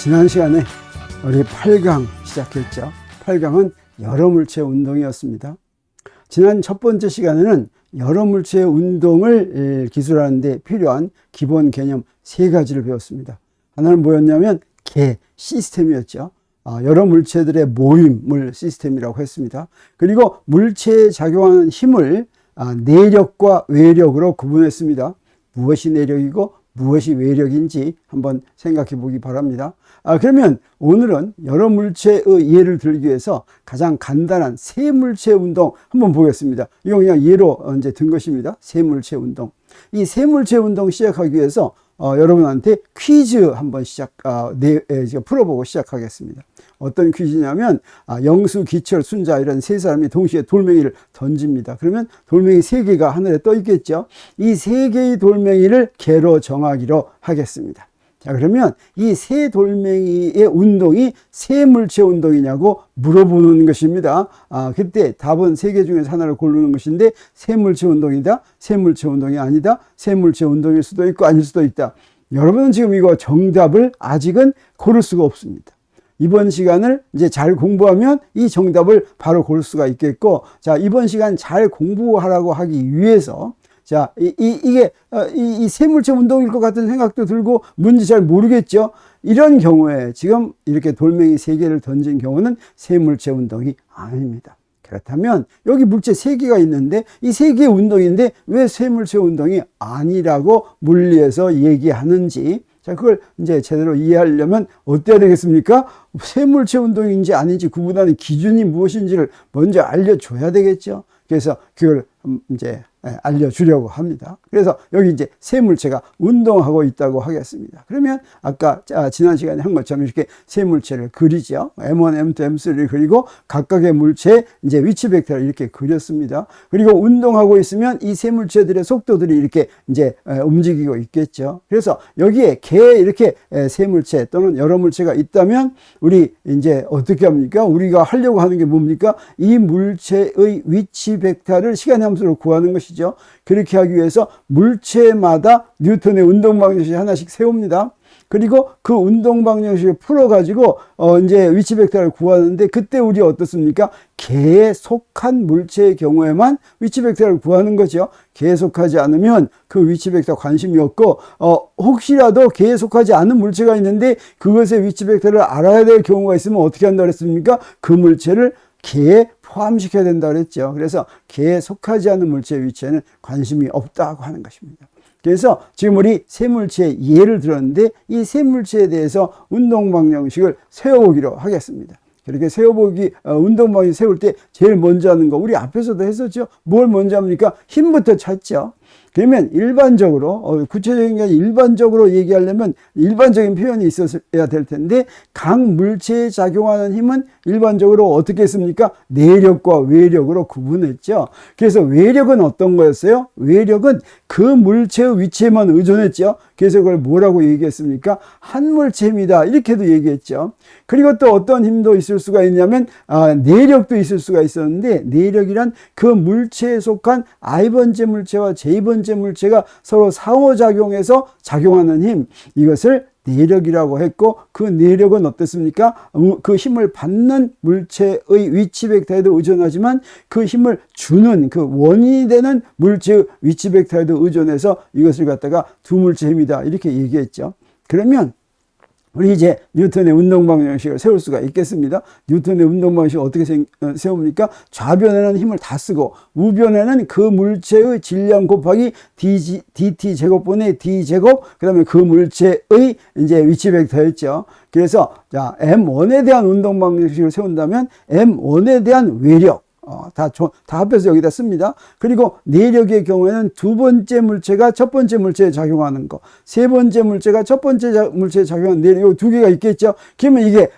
지난 시간에 우리 8강 시작했죠. 8강은 여러 물체 운동이었습니다. 지난 첫 번째 시간에는 여러 물체 운동을 기술하는 데 필요한 기본 개념 3가지를 배웠습니다. 하나는 뭐였냐면 개 시스템이었죠. 여러 물체들의 모임을 시스템이라고 했습니다. 그리고 물체에 작용하는 힘을 내력과 외력으로 구분했습니다. 무엇이 내력이고 무엇이 외력인지 한번 생각해 보기 바랍니다. 그러면 오늘은 여러 물체의 예를 들기 위해서 가장 간단한 세 물체 운동 한번 보겠습니다. 이거 그냥 예로 이제 든 것입니다. 세 물체 운동. 이 세 물체 운동 시작하기 위해서 여러분한테 퀴즈 한번 풀어보고 시작하겠습니다. 어떤 퀴즈냐면 영수, 기철, 순자 이런 세 사람이 동시에 돌멩이를 던집니다. 그러면 돌멩이 3개가 하늘에 떠 있겠죠. 이 3개의 돌멩이를 개로 정하기로 하겠습니다. 자, 그러면 이 세 돌멩이의 운동이 세 물체 운동이냐고 물어보는 것입니다. 그때 답은 3개 중에서 하나를 고르는 것인데 세 물체 운동이다, 세 물체 운동이 아니다, 세 물체 운동일 수도 있고 아닐 수도 있다. 여러분은 지금 이거 정답을 아직은 고를 수가 없습니다. 이번 시간을 이제 잘 공부하면 이 정답을 바로 고를 수가 있겠고, 자, 이번 시간 잘 공부하라고 하기 위해서 자, 이게 이 세물체 운동일 것 같은 생각도 들고 뭔지 잘 모르겠죠. 이런 경우에 지금 이렇게 돌멩이 3개를 던진 경우는 세물체 운동이 아닙니다. 그렇다면 여기 물체 3개가 있는데 이 3개의 운동인데 왜 세물체 운동이 아니라고 물리에서 얘기하는지, 자, 그걸 이제 제대로 이해하려면 어때야 되겠습니까? 세물체 운동인지 아닌지 구분하는 기준이 무엇인지를 먼저 알려줘야 되겠죠. 그래서 그걸 이제 알려주려고 합니다. 그래서 여기 이제 세 물체가 운동하고 있다고 하겠습니다. 그러면 아까 지난 시간에 한 것처럼 이렇게 세 물체를 그리죠. M1, M2, M3를 그리고 각각의 물체의 이제 위치 벡터를 이렇게 그렸습니다. 그리고 운동하고 있으면 이 세 물체들의 속도들이 이렇게 이제 움직이고 있겠죠. 그래서 여기에 개 이렇게 세 물체 또는 여러 물체가 있다면 우리 이제 어떻게 합니까? 우리가 하려고 하는 게 뭡니까? 이 물체의 위치 벡터를 시간의 함수로 구하는 것이죠. 그렇게 하기 위해서 물체마다 뉴턴의 운동 방정식 하나씩 세웁니다. 그리고 그 운동 방정식을 풀어가지고 이제 위치 벡터를 구하는데, 그때 우리 어떻습니까? 개에 속한 물체의 경우에만 위치 벡터를 구하는 거죠. 개에 속하지 않으면 그 위치 벡터 관심이 없고, 혹시라도 개에 속하지 않은 물체가 있는데 그것의 위치 벡터를 알아야 될 경우가 있으면 어떻게 한다고 했습니까? 그 물체를 개에 포함시켜야 된다 그랬죠. 그래서 개에 속하지 않은 물체의 위치에는 관심이 없다고 하는 것입니다. 그래서 지금 우리 세 물체의 예를 들었는데 이 세 물체에 대해서 운동 방정식을 세워보기로 하겠습니다. 그렇게 운동 방정식 세울 때 제일 먼저 하는 거 우리 앞에서도 했었죠. 뭘 먼저 합니까? 힘부터 찾죠. 그러면 일반적으로 구체적인 게 아니라 일반적으로 얘기하려면 일반적인 표현이 있어야 될 텐데, 각 물체에 작용하는 힘은 일반적으로 어떻게 했습니까? 내력과 외력으로 구분했죠. 그래서 외력은 어떤 거였어요? 외력은 그 물체의 위치에만 의존했죠. 그래서 그걸 뭐라고 얘기했습니까? 한 물체입니다. 이렇게도 얘기했죠. 그리고 또 어떤 힘도 있을 수가 있냐면 내력도 있을 수가 있었는데, 내력이란 그 물체에 속한 I번째 물체와 J번째 물체가 서로 상호작용해서 작용하는 힘, 이것을 내력이라고 했고, 그 내력은 어떻습니까? 그 힘을 받는 물체의 위치 벡터에도 의존하지만 그 힘을 주는 그 원인이 되는 물체의 위치 벡터에도 의존해서 이것을 갖다가 두 물체 힘이다 이렇게 얘기했죠. 그러면 우리 이제 뉴턴의 운동 방정식을 세울 수가 있겠습니다. 뉴턴의 운동 방정식을 어떻게 세웁니까? 좌변에는 힘을 다 쓰고 우변에는 그 물체의 질량 곱하기 dt 제곱분의 d 제곱, 그다음에 그 물체의 이제 위치 벡터였죠. 그래서 자, M1에 대한 운동 방정식을 세운다면 M1에 대한 외력 다 합해서 여기다 씁니다. 그리고 내력의 경우에는 두 번째 물체가 첫 번째 물체에 작용하는 거, 세 번째 물체가 첫 번째 물체에 작용하는 내력, 이 두 개가 있겠죠. 그러면 이게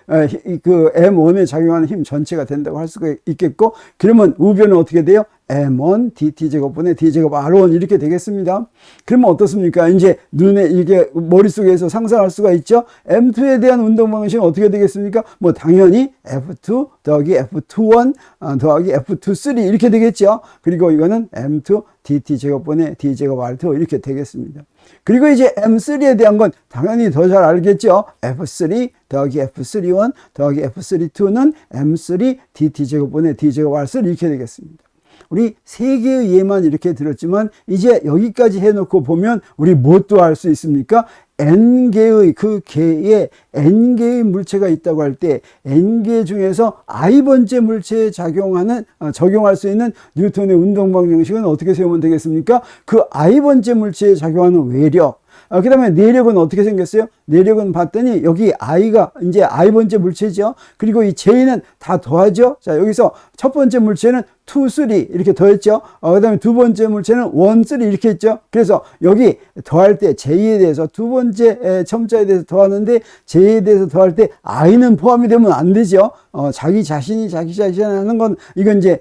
그 M1에 작용하는 힘 전체가 된다고 할 수가 있겠고, 그러면 우변은 어떻게 돼요? M1 dt 제곱분의 d 제곱 R1 이렇게 되겠습니다. 그러면 어떻습니까? 이제 눈에 이게 머릿속에서 상상할 수가 있죠. M2에 대한 운동 방식은 어떻게 되겠습니까? 뭐 당연히 F2 더하기 F21 더하기 F23 이렇게 되겠죠. 그리고 이거는 M2 dt 제곱분의 d 제곱 R2 이렇게 되겠습니다. 그리고 이제 M3에 대한 건 당연히 더 잘 알겠죠. F3 더하기 F31 더하기 F32는 M3 DT제곱분의 D제곱 R3 이렇게 되겠습니다. 우리 세 개의 예만 이렇게 들었지만 이제 여기까지 해놓고 보면 우리 무엇도 알 수 있습니까? N개의 그 개에 N개의 물체가 있다고 할 때 N개 중에서 I번째 물체에 적용할 수 있는 뉴턴의 운동방정식은 어떻게 세우면 되겠습니까? 그 I번째 물체에 작용하는 외력, 그 다음에 내력은 어떻게 생겼어요? 내력은 봤더니 여기 I가 이제 I번째 물체죠. 그리고 이 J는 다 더하죠. 자, 여기서 첫 번째 물체는 2, 3 이렇게 더했죠. 그 다음에 두 번째 물체는 1, 3 이렇게 했죠. 그래서 여기 더할 때 J에 대해서 두 번째 첨자에 대해서 더하는데 J에 대해서 더할 때 I는 포함이 되면 안 되죠. 자기 자신이 하는 건 이건 이제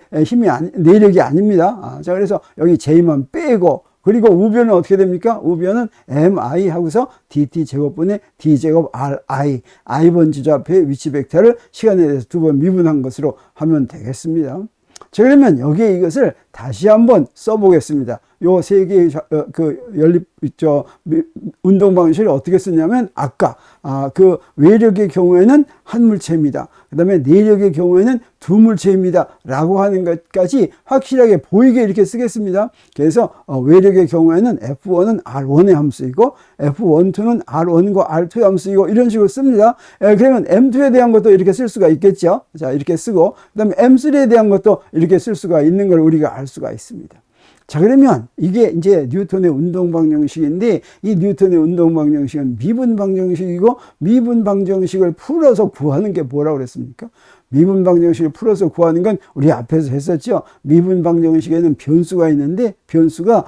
내력이 아닙니다. 자, 그래서 여기 J만 빼고 그리고 우변은 어떻게 됩니까? 우변은 MI 하고서 DT제곱분의 D제곱 RI, I번 지좌표의 위치 벡터를 시간에 대해서 두 번 미분한 것으로 하면 되겠습니다. 자, 그러면 여기에 이것을 다시 한번 써보겠습니다. 요 세 개의 운동 방식을 어떻게 쓰냐면 아까 그 외력의 경우에는 한 물체입니다. 그 다음에 내력의 경우에는 두 물체입니다. 라고 하는 것까지 확실하게 보이게 이렇게 쓰겠습니다. 그래서 외력의 경우에는 F1은 R1의 함수이고 F12는 R1과 R2의 함수이고 이런 식으로 씁니다. 그러면 M2에 대한 것도 이렇게 쓸 수가 있겠죠. 자, 이렇게 쓰고 그 다음에 M3에 대한 것도 이렇게 쓸 수가 있는 걸 우리가 알 수가 있습니다. 자, 그러면 이게 이제 뉴턴의 운동방정식인데 이 뉴턴의 운동방정식은 미분방정식이고 미분방정식을 풀어서 구하는 게 뭐라고 그랬습니까? 미분방정식을 풀어서 구하는 건 우리 앞에서 했었죠. 미분방정식에는 변수가 있는데 변수가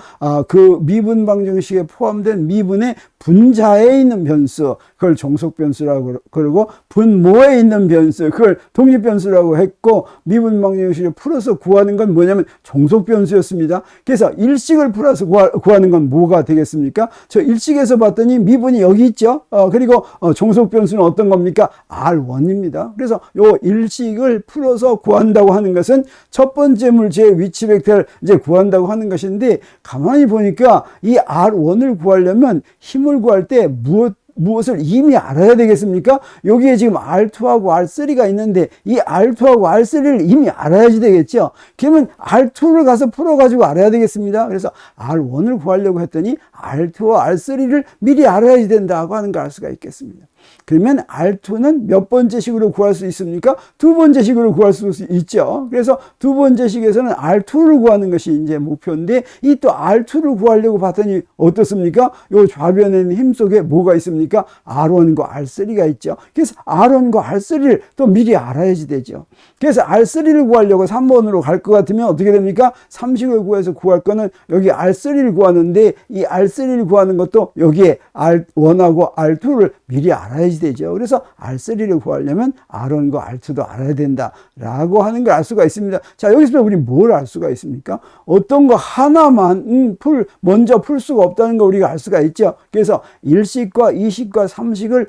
그 미분방정식에 포함된 미분의 분자에 있는 변수, 그걸 종속변수라고 그러고 분모에 있는 변수, 그걸 독립변수라고 했고 미분방정식을 풀어서 구하는 건 뭐냐면 종속변수였습니다. 그래서 일식을 풀어서 구하는 건 뭐가 되겠습니까? 저 일식에서 봤더니 미분이 여기 있죠. 그리고 종속변수는 어떤 겁니까? R1입니다. 그래서 요 일식을 풀어서 구한다고 하는 것은 첫 번째 물체의 위치 벡터를 이제 구한다고 하는 것인데 가만히 보니까 이 R1을 구하려면 힘을 구할 때 무엇을 이미 알아야 되겠습니까? 여기에 지금 R2하고 R3가 있는데 이 R2하고 R3를 이미 알아야지 되겠죠. 그러면 R2를 가서 풀어가지고 알아야 되겠습니다. 그래서 R1을 구하려고 했더니 R2와 R3를 미리 알아야지 된다고 하는 걸 알 수가 있겠습니다. 그러면 R2는 몇 번째 식으로 구할 수 있습니까? 두 번째 식으로 구할 수 있죠. 그래서 두 번째 식에서는 R2를 구하는 것이 이제 목표인데 이 또 R2를 구하려고 봤더니 어떻습니까? 요 좌변에는 힘 속에 뭐가 있습니까? R1과 R3가 있죠. 그래서 R1과 R3를 또 미리 알아야지 되죠. 그래서 R3를 구하려고 3번으로 갈 것 같으면 어떻게 됩니까? 3식을 구해서 구할 거는 여기 R3를 구하는데 이 R3를 구하는 것도 여기에 R1하고 R2를 미리 알아야지 되죠. 그래서 R3를 구하려면 R1과 R2도 알아야 된다라고 하는 걸 알 수가 있습니다. 자, 여기서 우리 뭘 알 수가 있습니까? 어떤 거 하나만 먼저 풀 수가 없다는 걸 우리가 알 수가 있죠. 그래서 1식과 2식과 3식을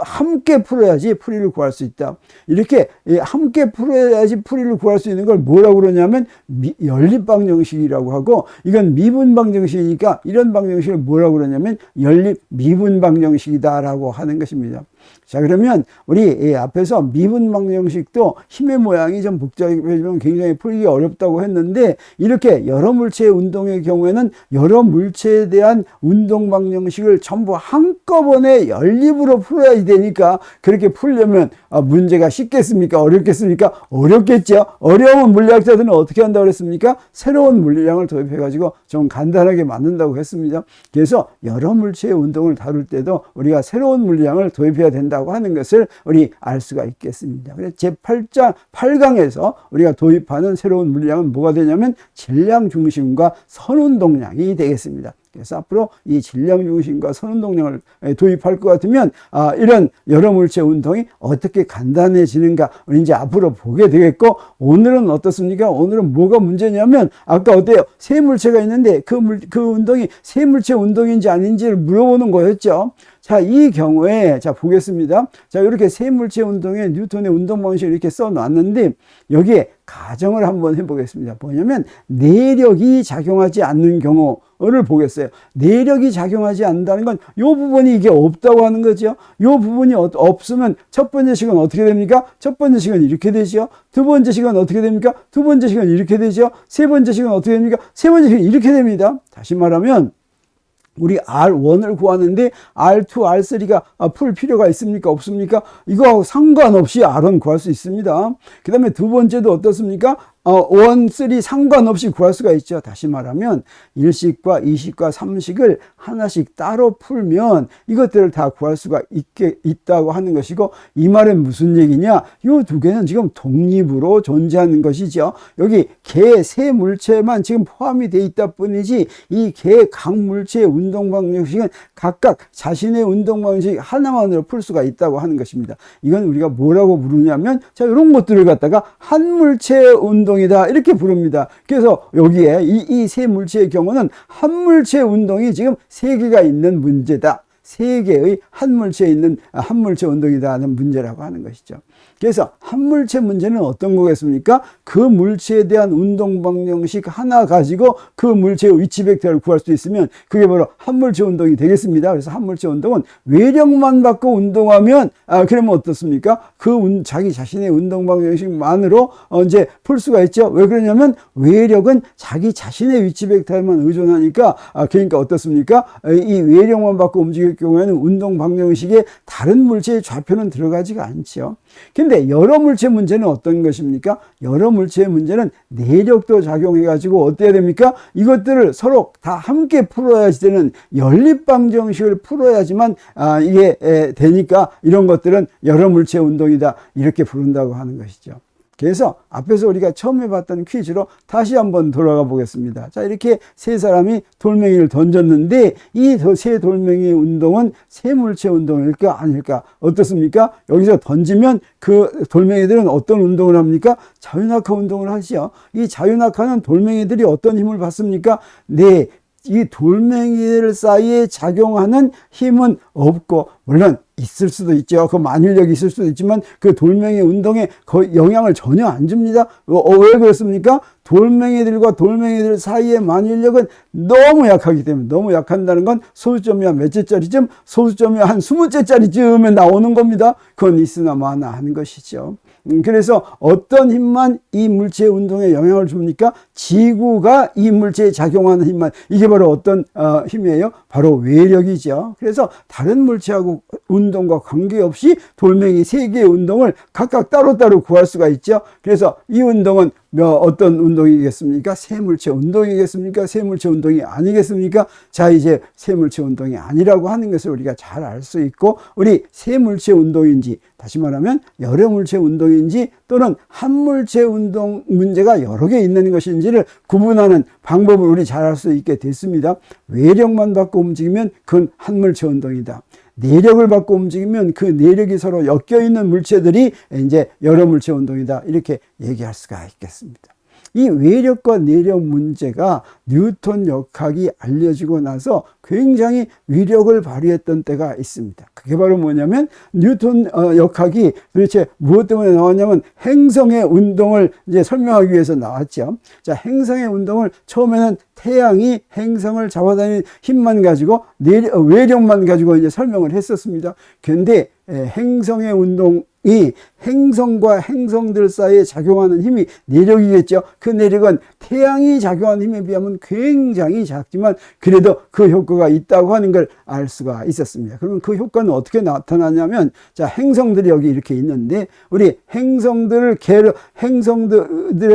함께 풀어야지 풀이를 구할 수 있다. 이렇게 함께 풀어야지 풀이를 구할 수 있는 걸 뭐라고 그러냐면 연립방정식이라고 하고 이건 미분방정식이니까 이런 방정식을 뭐라고 그러냐면 연립미분방정식이다라고 하는 것입니다. 자, 그러면 우리 앞에서 미분방정식도 힘의 모양이 좀 복잡해지면 굉장히 풀기 어렵다고 했는데 이렇게 여러 물체의 운동의 경우에는 여러 물체에 대한 운동방정식을 전부 한꺼번에 연립으로 풀어야 되니까 그렇게 풀려면 문제가 쉽겠습니까? 어렵겠습니까? 어렵겠죠. 어려운 물리학자들은 어떻게 한다고 그랬습니까? 새로운 물리량을 도입해가지고 좀 간단하게 만든다고 했습니다. 그래서 여러 물체의 운동을 다룰 때도 우리가 새로운 물리량을 도입해야 된다고 하는 것을 우리 알 수가 있겠습니다. 그래서 제8강에서 우리가 도입하는 새로운 물리량은 뭐가 되냐면 질량 중심과 선운동량이 되겠습니다. 그래서 앞으로 이 질량 중심과 선운동량을 도입할 것 같으면 이런 여러 물체 운동이 어떻게 간단해지는가 우리 이제 앞으로 보게 되겠고 오늘은 어떻습니까? 오늘은 뭐가 문제냐면 아까 어때요? 세 물체가 있는데 그 운동이 세 물체 운동인지 아닌지를 물어보는 거였죠. 자, 이 경우에, 자, 보겠습니다. 자, 이렇게 세 물체 운동에 뉴턴의 운동 방식을 이렇게 써 놨는데, 여기에 가정을 한번 해보겠습니다. 뭐냐면, 내력이 작용하지 않는 경우를 보겠어요. 내력이 작용하지 않는다는 건, 요 부분이 이게 없다고 하는 거죠. 요 부분이 없으면, 첫 번째 식은 어떻게 됩니까? 첫 번째 식은 이렇게 되죠. 두 번째 식은 어떻게 됩니까? 두 번째 식은 이렇게 되죠. 세 번째 식은 어떻게 됩니까? 세 번째 식은 이렇게 됩니다. 다시 말하면, 우리 R1을 구하는데 R2, R3가 풀 필요가 있습니까? 없습니까? 이거하고 상관없이 R1 구할 수 있습니다. 그 다음에 두 번째도 어떻습니까? 1, 3 상관없이 구할 수가 있죠. 다시 말하면 1식과 2식과 3식을 하나씩 따로 풀면 이것들을 다 구할 수가 있다고 하는 것이고, 이 말은 무슨 얘기냐? 이 두 개는 지금 독립으로 존재하는 것이죠. 여기 개 세 물체만 지금 포함이 돼 있다 뿐이지, 이 개 각 물체의 운동 방정식은 각각 자신의 운동 방정식 하나만으로 풀 수가 있다고 하는 것입니다. 이건 우리가 뭐라고 부르냐면, 자, 이런 것들을 갖다가 한 물체의 운동이다 이렇게 부릅니다. 그래서 여기에 이 세 물체의 경우는 한 물체 운동이 지금 세 개가 있는 문제다. 세 개의 한 물체에 있는 한 물체 운동이다 하는 문제라고 하는 것이죠. 그래서 한 물체 문제는 어떤 거겠습니까? 그 물체에 대한 운동 방정식 하나 가지고 그 물체의 위치 벡터를 구할 수 있으면 그게 바로 한 물체 운동이 되겠습니다. 그래서 한 물체 운동은 외력만 받고 운동하면 그러면 어떻습니까? 자기 자신의 운동 방정식만으로 이제 풀 수가 있죠. 왜 그러냐면 외력은 자기 자신의 위치 벡터에만 의존하니까 그러니까 어떻습니까? 이 외력만 받고 움직일 경우에는 운동 방정식에 다른 물체의 좌표는 들어가지가 않죠. 근데 여러 물체 문제는 어떤 것입니까? 여러 물체의 문제는 내력도 작용해가지고 어때야 됩니까? 이것들을 서로 다 함께 풀어야지 되는 연립 방정식을 풀어야지만 이게 되니까 이런 것들은 여러 물체 운동이다 이렇게 부른다고 하는 것이죠. 그래서 앞에서 우리가 처음에 봤던 퀴즈로 다시 한번 돌아가 보겠습니다. 자, 이렇게 세 사람이 돌멩이를 던졌는데 이 세 돌멩이의 운동은 세 물체 운동일까 아닐까? 어떻습니까? 여기서 던지면 그 돌멩이들은 어떤 운동을 합니까? 자유낙하 운동을 하죠. 이 자유낙하는 돌멩이들이 어떤 힘을 받습니까? 네, 이 돌멩이들 사이에 작용하는 힘은 없고, 물론 있을 수도 있죠. 그 만일력이 있을 수도 있지만 그 돌멩이 운동에 거의 영향을 전혀 안 줍니다. 왜 그렇습니까? 돌멩이들과 돌멩이들 사이의 만일력은 너무 약하기 때문에, 너무 약한다는 건 소수점이 한 몇 째짜리쯤, 소수점이 한 20째짜리쯤에 나오는 겁니다. 그건 있으나 마나 하는 것이죠. 그래서 어떤 힘만 이 물체의 운동에 영향을 줍니까? 지구가 이 물체에 작용하는 힘만, 이게 바로 어떤 힘이에요? 바로 외력이죠. 그래서 다른 물체하고 운동과 관계없이 돌멩이 세 개의 운동을 각각 따로따로 구할 수가 있죠. 그래서 이 운동은 어떤 운동이겠습니까? 세물체 운동이겠습니까? 세물체 운동이 아니겠습니까? 자, 이제 세물체 운동이 아니라고 하는 것을 우리가 잘 알 수 있고, 우리 세물체 운동인지, 다시 말하면 여러 물체 운동인지 또는 한 물체 운동 문제가 여러 개 있는 것인지를 구분하는 방법을 우리 잘 알 수 있게 됐습니다. 외력만 받고 움직이면 그건 한 물체 운동이다. 내력을 받고 움직이면 그 내력이 서로 엮여 있는 물체들이 이제 여러 물체 운동이다. 이렇게 얘기할 수가 있겠습니다. 이 외력과 내력 문제가 뉴턴 역학이 알려지고 나서 굉장히 위력을 발휘했던 때가 있습니다. 그게 바로 뭐냐면 뉴턴 역학이 도대체 무엇 때문에 나왔냐면 행성의 운동을 이제 설명하기 위해서 나왔죠. 자, 행성의 운동을 처음에는 태양이 행성을 잡아다니는 힘만 가지고 외력만 가지고 이제 설명을 했었습니다. 그런데 행성의 운동이 행성과 행성들 사이에 작용하는 힘이 내력이겠죠. 그 내력은 태양이 작용하는 힘에 비하면 굉장히 작지만 그래도 그 효과가 있다고 하는 걸 알 수가 있었습니다. 그러면 그 효과는 어떻게 나타나냐면, 자, 행성들이 여기 이렇게 있는데 우리 행성들의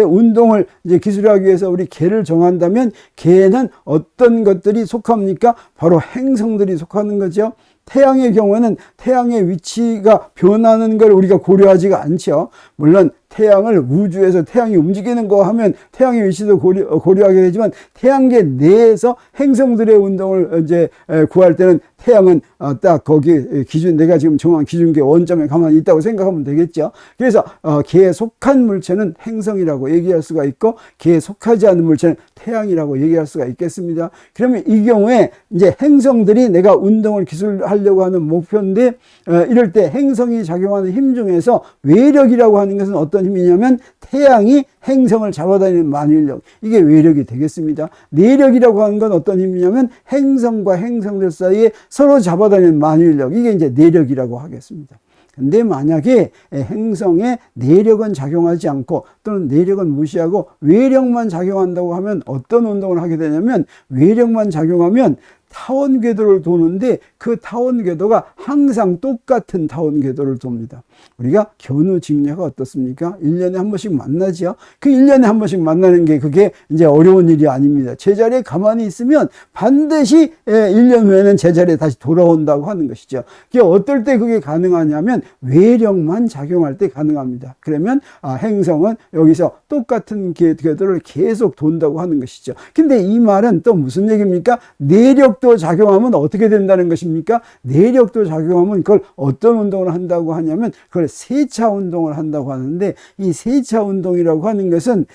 운동을 이제 기술하기 위해서 우리 개를 정한다면 개는 어떤 것들이 속합니까? 바로 행성들이 속하는 거죠. 태양의 경우에는 태양의 위치가 변하는 걸 우리가 고려하지가 않죠. 물론 태양을 우주에서 태양이 움직이는 거 하면 태양의 위치도 고려하게 되지만 태양계 내에서 행성들의 운동을 이제 구할 때는 태양은 딱 거기 기준, 내가 지금 정한 기준계 원점에 가만히 있다고 생각하면 되겠죠. 그래서 걔에 속한 물체는 행성이라고 얘기할 수가 있고 걔에 속하지 않은 물체는 태양이라고 얘기할 수가 있겠습니다. 그러면 이 경우에 이제 행성들이 내가 운동을 기술하려고 하는 목표인데 이럴 때 행성이 작용하는 힘 중에서 외력이라고 하는 것은 어떤 힘이냐면 태양이 행성을 잡아다니는 만일력, 이게 외력이 되겠습니다. 내력이라고 하는 건 어떤 힘이냐면 행성과 행성들 사이에 서로 잡아다니는 만일력, 이게 이제 내력이라고 하겠습니다. 근데 만약에 행성에 내력은 작용하지 않고 또는 내력은 무시하고 외력만 작용한다고 하면 어떤 운동을 하게 되냐면 외력만 작용하면 타원 궤도를 도는데 그 타원 궤도가 항상 똑같은 타원 궤도를 돕니다. 우리가 견우 직녀가 어떻습니까? 1년에 한 번씩 만나죠. 그 1년에 한 번씩 만나는 게 그게 이제 어려운 일이 아닙니다. 제자리에 가만히 있으면 반드시 1년 후에는 제자리에 다시 돌아온다고 하는 것이죠. 그게 어떨 때 그게 가능하냐면 외력만 작용할 때 가능합니다. 그러면 행성은 여기서 똑같은 궤도를 계속 돈다고 하는 것이죠. 근데 이 말은 또 무슨 얘기입니까? 내력도 작용하면 어떻게 된다는 것입니까? 내력도 작용하면 그걸 어떤 운동을 한다고 하냐면 그걸 세차 운동을 한다고 하는데, 이 세차 운동이라고 하는 것은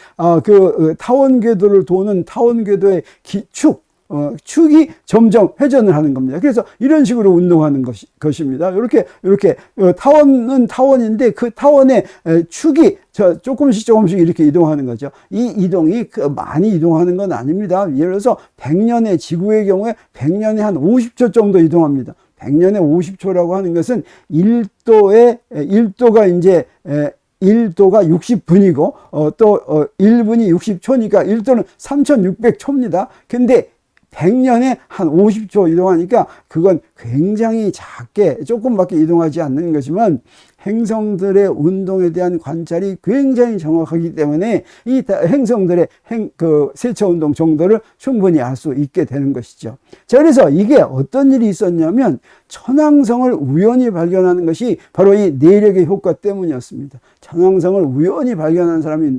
그 타원 궤도를 도는 타원 궤도의 축이 점점 회전을 하는 겁니다. 그래서 이런 식으로 운동하는 것입니다. 이렇게 타원은 타원인데 그 타원의 축이 조금씩 이렇게 이동하는 거죠. 이 이동이 많이 이동하는 건 아닙니다. 예를 들어서 100년의 지구의 경우에 100년에 한 50초 정도 이동합니다. 100년에 50초라고 하는 것은 1도가 이제 1도가 60분이고 또 1분이 60초니까 1도는 3600초입니다. 근데 100년에 한 50초 이동하니까 그건 굉장히 작게 조금밖에 이동하지 않는 거지만 행성들의 운동에 대한 관찰이 굉장히 정확하기 때문에 이 행성들의 세차 운동 정도를 충분히 알 수 있게 되는 것이죠. 자, 그래서 이게 어떤 일이 있었냐면 천왕성을 우연히 발견하는 것이 바로 이 내력의 효과 때문이었습니다. 천왕성을 우연히 발견한 사람이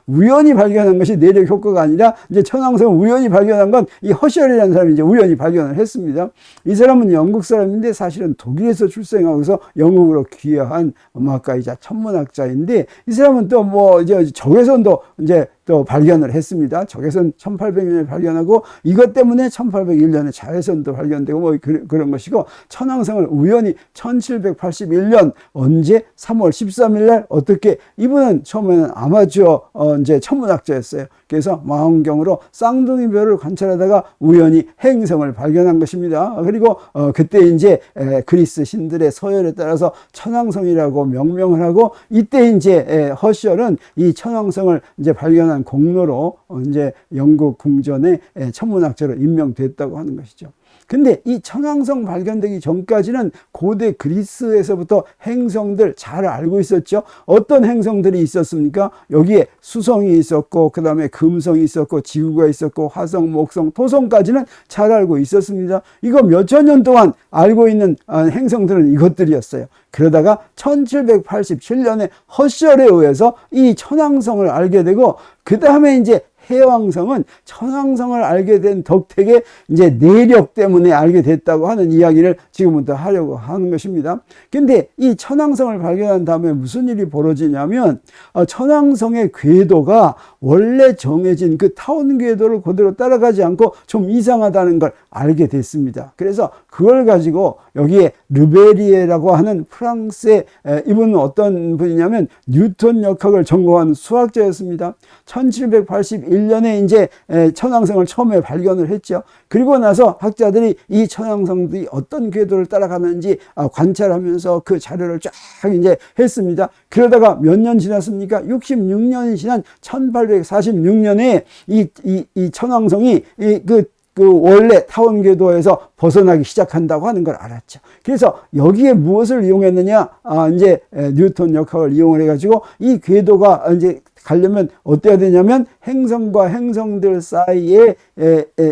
우연히 발견한 것이 내력 효과가 아니라 이제 천왕성을 우연히 발견한 건 이 허셜이라는 사람이 이제 우연히 발견을 했습니다. 이 사람은 영국 사람인데 사실은 독일에서 출생하고서 영국으로 귀화한 음악가이자 천문학자인데, 이 사람은 또 이제 적외선도 이제 또 발견을 했습니다. 적외선 1800년에 발견하고 이것 때문에 1801년에 자외선도 발견되고 그런 것이고, 천왕성을 우연히 1781년 언제 3월 13일 날 어떻게, 이분은 처음에는 아마추어 이제 천문학자였어요. 그래서 망원경으로 쌍둥이 별을 관찰하다가 우연히 행성을 발견한 것입니다. 그리고 그때 이제 그리스 신들의 서열에 따라서 천왕성이라고 명명을 하고, 이때 이제 허셜은 이 천왕성을 이제 발견한 공로로 이제 영국 궁전의 천문학자로 임명됐다고 하는 것이죠. 근데 이 천왕성 발견되기 전까지는 고대 그리스에서부터 행성들 잘 알고 있었죠. 어떤 행성들이 있었습니까? 여기에 수성이 있었고, 그 다음에 금성이 있었고, 지구가 있었고, 화성, 목성, 토성까지는 잘 알고 있었습니다. 이거 몇천 년 동안 알고 있는 행성들은 이것들이었어요. 그러다가 1787년에 허셜에 의해서 이 천왕성을 알게 되고, 그 다음에 이제 해왕성은 천왕성을 알게 된 덕택에 이제 내력 때문에 알게 됐다고 하는 이야기를 지금부터 하려고 하는 것입니다. 근데 이 천왕성을 발견한 다음에 무슨 일이 벌어지냐면 천왕성의 궤도가 원래 정해진 그 타원 궤도를 그대로 따라가지 않고 좀 이상하다는 걸 알게 됐습니다. 그래서 그걸 가지고 여기에 르베리에라고 하는 프랑스의 이분은 어떤 분이냐면 뉴턴 역학을 전공한 수학자였습니다. 1781년에 이제 천왕성을 처음에 발견을 했죠. 그리고 나서 학자들이 이 천왕성들이 어떤 궤도를 따라가는지 관찰하면서 그 자료를 쫙 이제 했습니다. 그러다가 몇 년 지났습니까? 66년이 지난 1846년에 이 천왕성이 그 그 원래 타원 궤도에서 벗어나기 시작한다고 하는 걸 알았죠. 그래서 여기에 무엇을 이용했느냐? 이제 뉴턴 역학을 이용을 해가지고 이 궤도가 이제 가려면 어때야 되냐면 행성과 행성들 사이에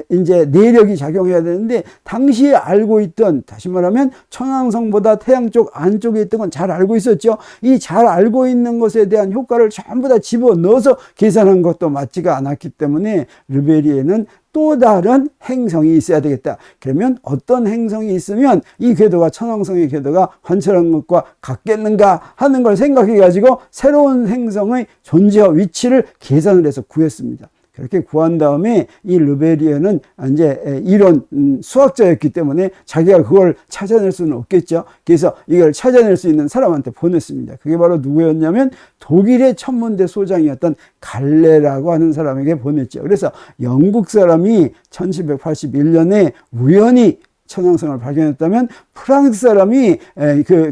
이제 내력이 작용해야 되는데, 당시에 알고 있던, 다시 말하면 천왕성보다 태양 쪽 안쪽에 있던 건 잘 알고 있었죠. 이 잘 알고 있는 것에 대한 효과를 전부 다 집어넣어서 계산한 것도 맞지가 않았기 때문에 르베리에는 또 다른 행성이 있어야 되겠다. 그러면 어떤 행성이 있으면 이 궤도가 천왕성의 궤도가 관찰한 것과 같겠는가 하는 걸 생각해 가지고 새로운 행성의 존재와 위치를 계산을 해서 구했습니다. 그렇게 구한 다음에 이 르베리에는 이제 이론 수학자였기 때문에 자기가 그걸 찾아낼 수는 없겠죠. 그래서 이걸 찾아낼 수 있는 사람한테 보냈습니다. 그게 바로 누구였냐면 독일의 천문대 소장이었던 갈레라고 하는 사람에게 보냈죠. 그래서 영국 사람이 1781년에 우연히 천왕성을 발견했다면, 프랑스 사람이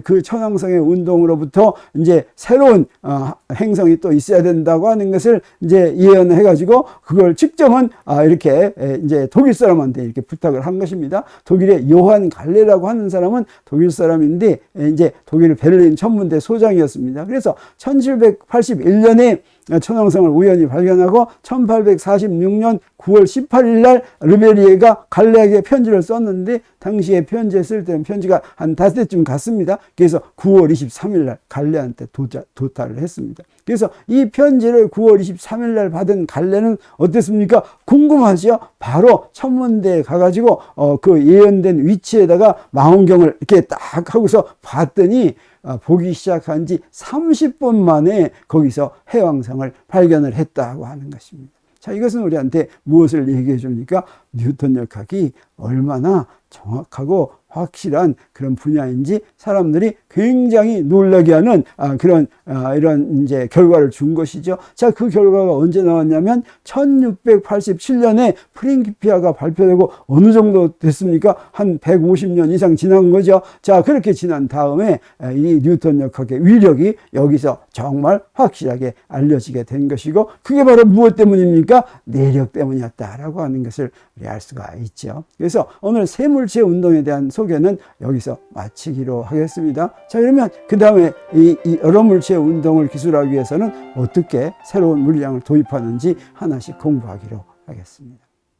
그 천왕성의 운동으로부터 이제 새로운 행성이 또 있어야 된다고 하는 것을 이제 예언해가지고 그걸 측정은 이렇게 이제 독일 사람한테 이렇게 부탁을 한 것입니다. 독일의 요한 갈레라고 하는 사람은 독일 사람인데 이제 독일 베를린 천문대 소장이었습니다. 그래서 1781년에 천왕성을 우연히 발견하고 1846년 9월 18일 날 르베리에가 갈레에게 편지를 썼는데, 당시에 편지에 쓸 때는 편지가 한 5대쯤 갔습니다. 그래서 9월 23일 날 갈레한테 도달을 했습니다. 그래서 이 편지를 9월 23일 날 받은 갈레는 어땠습니까? 궁금하죠? 바로 천문대에 가가지고 그 예언된 위치에다가 망원경을 이렇게 딱 하고서 봤더니 보기 시작한 지 30분 만에 거기서 해왕성을 발견을 했다고 하는 것입니다. 자, 이것은 우리한테 무엇을 얘기해 줍니까? 뉴턴 역학이 얼마나 정확하고 확실한 그런 분야인지 사람들이 굉장히 놀라게 하는 그런 이런 이제 결과를 준 것이죠. 자, 그 결과가 언제 나왔냐면 1687년에 프린키피아가 발표되고 어느 정도 됐습니까? 한 150년 이상 지난 거죠. 자, 그렇게 지난 다음에 이 뉴턴 역학의 위력이 여기서 정말 확실하게 알려지게 된 것이고, 그게 바로 무엇 때문입니까? 내력 때문이었다라고 하는 것을 우리 알 수가 있죠. 그래서 오늘 세물체 운동에 대한 소개는 여기서 마치기로 하겠습니다. 자, 그러면 그 다음에 이 여러 물체 운동을 기술하기 위해서는 어떻게 새로운 물리량을 도입하는지 하나씩 공부하기로 하겠습니다.